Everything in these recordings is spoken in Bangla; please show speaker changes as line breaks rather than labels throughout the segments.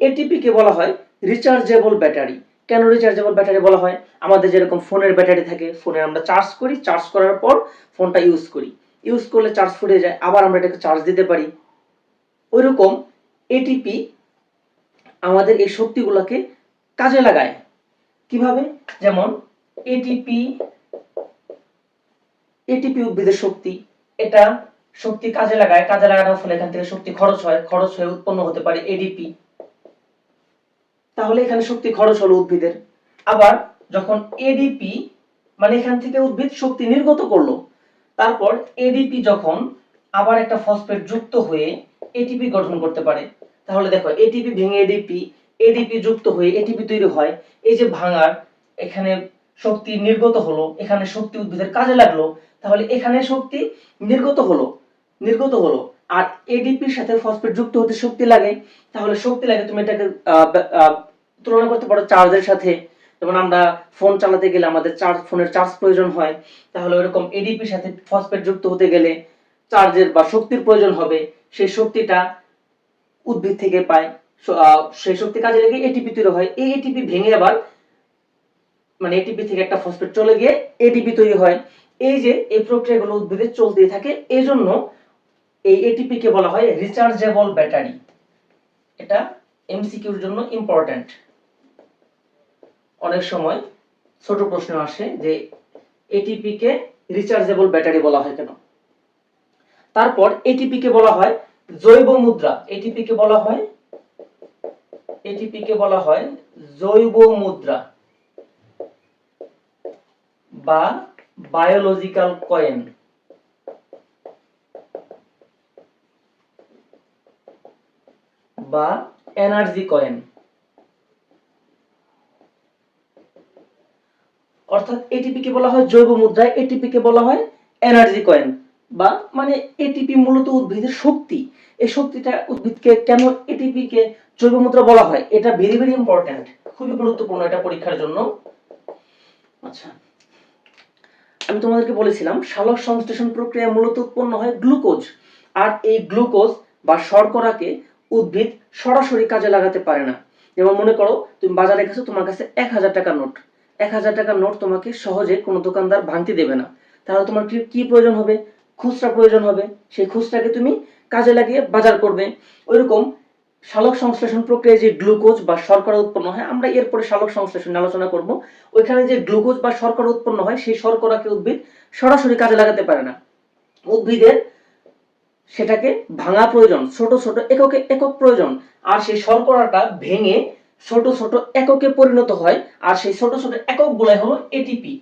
এটিপি কে বলা হয় রিচার্জেবল ব্যাটারি। কেন রিচার্জেবল ব্যাটারি বলা হয়? আমাদের যেরকম ফোনের ব্যাটারি থাকে, ফোনে আমরা চার্জ করি, চার্জ করার পর ফোনটা ইউজ করি, ইউজ করলে চার্জ ফুরিয়ে যায়, আবার আমরা এটাকে চার্জ দিতে পারি। ওইরকম এটিপি আমাদের এই শক্তিগুলোকে কাজে লাগায়। কিভাবে? যেমন এটিপি উদ্ভিদের শক্তি, এটা শক্তি কাজে লাগায়, কাজে লাগানোর ফলে এখান থেকে শক্তি খরচ হয়, খরচ হয়ে উৎপন্ন হতে পারে এডিপি। তাহলে এখানে শক্তি খরচ হলো উদ্ভিদের। আবার যখন এডিপি মানে এখান থেকে উদ্ভিদ শক্তি নির্গত করলো, তারপর এডিপি যখন আবার একটা ফসফেট যুক্ত হয়ে এটিপি গঠন করতে পারে, তাহলে দেখো এটিপি ভেঙে এডিপি, এডিপি যুক্ত হয়ে এটিপি তৈরি হয়। এই যে ভাঙার, এখানে শক্তি নির্গত হলো, এখানে শক্তি উদ্ভিদের কাজে লাগলো, তাহলে এখানে শক্তি নির্গত হলো, আর এডিপির সাথে ফসফেট যুক্ত হতে শক্তি লাগে। তাহলে শক্তি লাগে, তুমি এটাকে তুলনা করতে পারো চার্জের সাথে। যেমন আমরা ফোন চালাতে গেলে আমাদের ফোনের চার্জ প্রয়োজন হয়, তাহলে ওরকম এডিপির সাথে ফসফেট যুক্ত হতে গেলে চার্জের বা শক্তির প্রয়োজন হবে। সেই শক্তিটা উদ্ভিদ থেকে পায়, সেই শক্তি কাজে লেগে এটিপি তৈরি হয়। এই এটিপি ভেঙে আবার মানে এটিপি থেকে একটা ফসফেট চলে গিয়ে এডিপি তৈরি হয়। এই যে এই প্রক্রিয়াগুলো উদ্ভিদে চলতেই থাকে, এই জন্য এই এটিপি কে বলা হয় রিচার্জেবল ব্যাটারি। এটা এমসিকিউর জন্য ইম্পর্টেন্ট। অনেক সময় ছোট প্রশ্ন আসে যে এটিপি কে রিচার্জেবল ব্যাটারি বলা হয় কেন। তারপর এটিপি কে বলা হয় জৈব মুদ্রা। এটিপি কে বলা হয় জৈব মুদ্রা বা বায়োলজিক্যাল কয়েন বা এনার্জি কয়েন। অর্থাৎ এটিপি কে বলা হয় জৈব মুদ্রা, এটিপি কে বলা হয় এনার্জি কয়েন, বা মানে এটিপি মূলত উদ্ভিদের শক্তি। এই শক্তিটা উদ্ভিদকে কেন এটিপি কে জৈব মুদ্রা বলা হয়, এটা ভেরি ভেরি ইম্পর্টেন্ট, খুবই গুরুত্বপূর্ণ এটা পরীক্ষার জন্য। আচ্ছা, আমি তোমাদেরকে বলেছিলাম সালোক সংশ্লেষণ প্রক্রিয়া মূলত উৎপন্ন হয় গ্লুকোজ, আর এই গ্লুকোজ বা শর্করাকে উদ্ভিদ সরাসরি কাজে লাগাতে পারে না। যেমন মনে করো তুমি বাজারে গেছো, তোমার কাছে 1000 টাকার নোট, 1000 টাকার নোট তোমাকে সহজে কোনো দোকানদার ভাঙতে দেবে না। তাহলে তোমার কি প্রয়োজন হবে? খুচরা প্রয়োজন হবে। সেই খুচরাকে তুমি কাজে লাগিয়ে বাজার করবে। ওইরকম সালোক সংশ্লেষণ প্রক্রিয়ায় যে গ্লুকোজ বা শর্করা উৎপন্ন হয়, আমরা এরপরে সালোক সংশ্লেষণ আলোচনা করব, ওইখানে যে গ্লুকোজ বা শর্করা উৎপন্ন হয় সেই শর্করাকে উদ্ভিদ সরাসরি কাজে লাগাতে পারে না। উদ্ভিদের সেটাকে ভাঙা প্রয়োজন, ছোট ছোট একক প্রয়োজন, আর সেই শর্করাটা ভেঙে ছোট ছোট এককে পরিণত হয়, আর সেই ছোট ছোট এককগুলাই হলো এটিপি।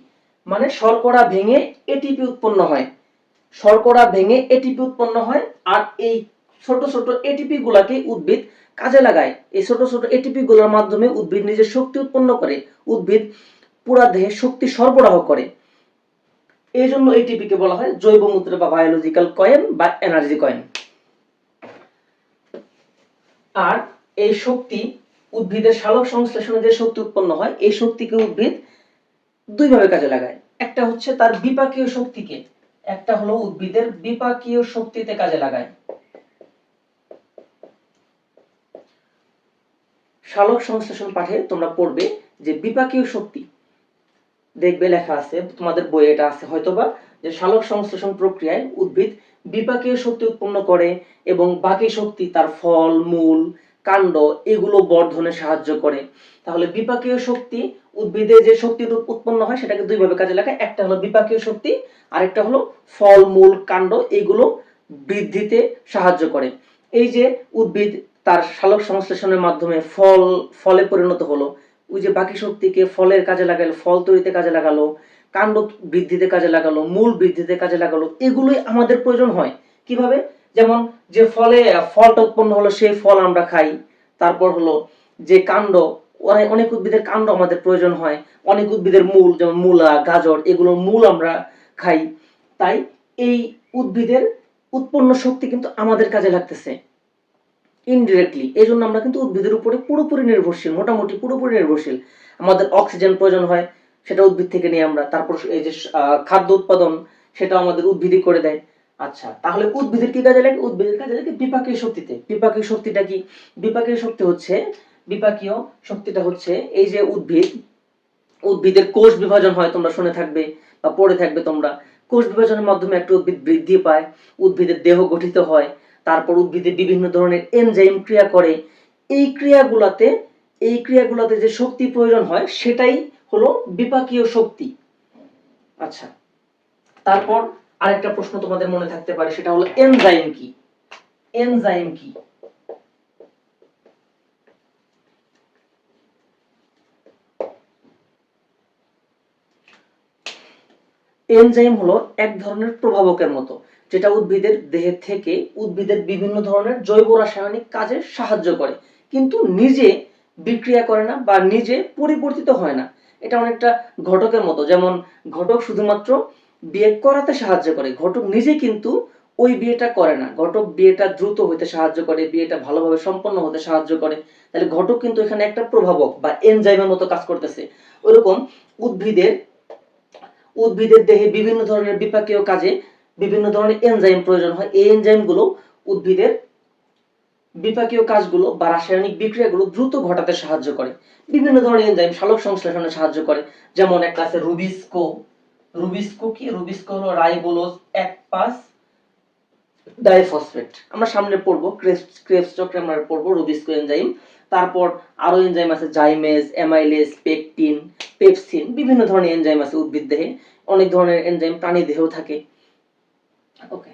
মানে শর্করা ভেঙে এটিপি উৎপন্ন হয়, আর এই ছোট ছোট এটিপি গুলাকে উদ্ভিদ কাজে লাগায়। এই ছোট ছোট এটিপি গুলোর মাধ্যমে উদ্ভিদ নিজের শক্তি উৎপন্ন করে, উদ্ভিদ পুরা দেহে শক্তি সরবরাহ করে। এই জন্য এটিপি কে বলা হয় জৈব মুদ্রা বা বায়োলজিক্যাল কয়েন বা এনার্জি কয়েন। আর এই শক্তি উদ্ভিদের সালোক সংশ্লেষণে যে শক্তি উৎপন্ন হয়, এই শক্তিকে উদ্ভিদ দুই ভাবে কাজে লাগায়। একটা হচ্ছে তার বিপাকীয় শক্তিকে, একটা হলো উদ্ভিদের বিপাকীয় শক্তিতে কাজে লাগায়। সালোক সংশ্লেষণ পাঠে তোমরা পড়বে যে বিপাকীয় শক্তি, দেখবে লেখা আছে তোমাদের বইয়ে, এটা আছে হয়তোবা, যে সালোক সংশ্লেষণ প্রক্রিয়ায় উদ্ভিদ বিপাকীয় শক্তি উৎপন্ন করে এবং বাকি শক্তি তার ফল, মূল, কাণ্ড এগুলো বর্ধনে সাহায্য করে। তাহলে বিপাকীয় শক্তি, উদ্ভিদে যে শক্তি উৎপন্ন হয় সেটাকে দুই ভাবে কাজে লাগায়। একটা হলো বিপাকীয় শক্তি, আরেকটা হলো ফল, মূল, কাণ্ড এগুলো বৃদ্ধিতে সাহায্য করে। এই যে উদ্ভিদ তার সালোক সংশ্লেষণের মাধ্যমে ফলে পরিণত হলো, ওই যে বাকি শক্তিকে ফলের কাজে লাগালো, ফল তৈরিতে কাজে লাগালো, কাণ্ড বৃদ্ধিতে কাজে লাগালো, মূল বৃদ্ধিতে কাজে লাগালো, এগুলোই আমাদের প্রয়োজন হয়। কিভাবে? যেমন যে ফলটা উৎপন্ন হলো সেই ফল আমরা খাই। তারপর হলো যে কাণ্ড, অনেক উদ্ভিদের কাণ্ড আমাদের প্রয়োজন হয়, অনেক উদ্ভিদের মূল যেমন মূলা, গাজর এগুলোর মূল আমরা খাই। তাই এই উদ্ভিদের উৎপন্ন শক্তি কিন্তু আমাদের কাজে লাগতেছে ইনডিরেক্টলি। এই জন্য আমরা কিন্তু উদ্ভিদের উপরে পুরোপুরি নির্ভরশীল, মোটামুটি পুরোপুরি নির্ভরশীল। আমাদের অক্সিজেন প্রয়োজন হয়, সেটা উদ্ভিদ থেকে নিই আমরা। তারপর এই যে খাদ্য উৎপাদন, সেটা আমাদের উদ্ভিদই করে দেয়। আচ্ছা, তাহলে উদ্ভিদের কি কাজে লাগে? উদ্ভিদের কাজে লাগে বিপাকীয় শক্তিতে। বিপাকীয় শক্তিটা কি? বিপাকীয় শক্তি হচ্ছে বিপাকীয় শক্তিটা হচ্ছে এই যে উদ্ভিদের কোষ বিভাজন হয়, তোমরা শুনে থাকবে বা পড়ে থাকবে তোমরা। কোষ বিভাজনের মাধ্যমে একটা উদ্ভিদ বৃদ্ধি পায়, উদ্ভিদের দেহ গঠিত হয়, তারপর উদ্ভিদে বিভিন্ন ধরনের এনজাইম ক্রিয়া করে। এই ক্রিয়াগুলোতে যে শক্তি প্রয়োজন হয় সেটাই হলো বিপাকীয় শক্তি। আচ্ছা, তারপর আরেকটা প্রশ্ন তোমাদের মনে থাকতে পারে, সেটা হলো এনজাইম কি? এনজাইম কি? এনজাইম হলো এক ধরনের প্রভাবকের মতো, যেটা উদ্ভিদের দেহে থেকে উদ্ভিদের বিভিন্ন ধরনের জৈব রাসায়নিক কাজে সাহায্য করে, কিন্তু নিজে বিক্রিয়া করে না বা নিজে পরিবর্তিত হয় না। এটা অনেকটা ঘটকের মতো, যেমন ঘটক শুধুমাত্র বিয়ে করাতে সাহায্য করে, ঘটক নিজে কিন্তু ওই বিয়েটা করে না। ঘটক বিয়েটা দ্রুত হতে সাহায্য করে, বিয়েটা ভালোভাবে সম্পন্ন হতে সাহায্য করে। তাহলে ঘটক কিন্তু এখানে একটা প্রভাবক বা এনজাইমের মতো কাজ করতেছে। ওইরকম উদ্ভিদের দেহে বিভিন্ন ধরনের বিপাকীয় কাজে বিভিন্ন ধরনের এনজাইম প্রয়োজন হয়। এই এনজাইমগুলো উদ্ভিদের বিপাকীয় কাজগুলো বা রাসায়নিক বিক্রিয়াগুলো দ্রুত ঘটাতে সাহায্য করে। বিভিন্ন ধরনের এনজাইম সালোক সংশ্লেষণে সাহায্য করে, যেমন একটা আছে রুবিস্কো। রুবিস্কো হলো রাইবোলোজ 1,5 ডাইফসফেট। আমরা সামনে পড়বো, ক্রেবস চক্রে আমরা পড়বো রুবিস্কো এনজাইম। তারপর আরো এনজাইম আছে জাইমেজ, অ্যামাইলেজ, পেকটিন, পেপসিন। বিভিন্ন ধরনের এনজাইম আছে উদ্ভিদ দেহে, অনেক ধরনের এনজাইম প্রাণী দেহেও থাকে। ওকে।